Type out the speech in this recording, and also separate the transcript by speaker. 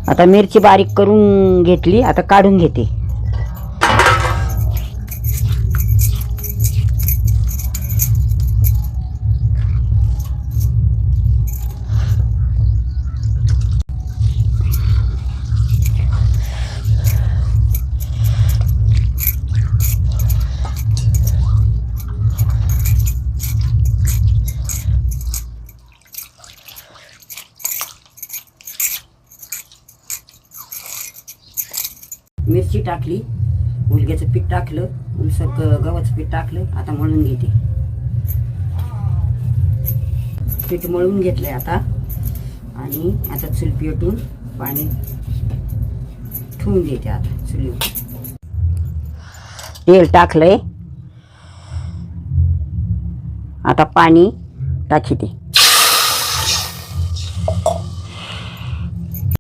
Speaker 1: आता मिरची बारीक करून घेतली, आता काढून घेते. मिरची टाकली, उलग्याचं पीठ टाकलं, उलसर गव्हाचं पीठ टाकलं. आता मळून घेते. पीठ मळून घेतलंय आता. आणि आता चूल पेटून पाणी ठेवून देते. आता चुलीवर तेल टाकलंय, आता पाणी टाकीते.